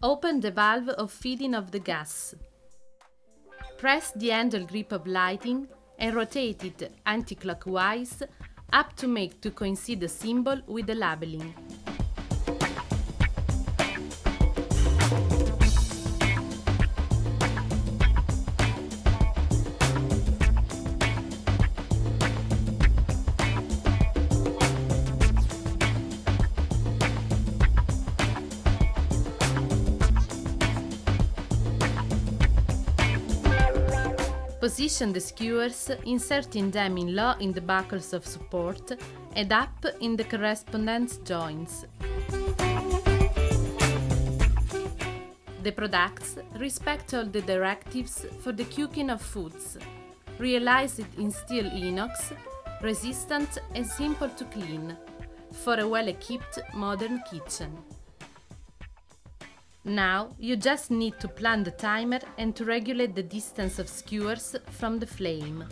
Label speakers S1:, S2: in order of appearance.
S1: Open the valve of feeding of the gas. Press the handle grip of lighting and rotate it anti-clockwise up to make to coincide the symbol with the labeling. Position the skewers, inserting them in low in the buckles of support and up in the correspondence joints. The products respect all the directives for the cooking of foods. Realized in steel inox, resistant and simple to clean, for a well-equipped modern kitchen. Now you just need to plan the timer and to regulate the distance of skewers from the flame.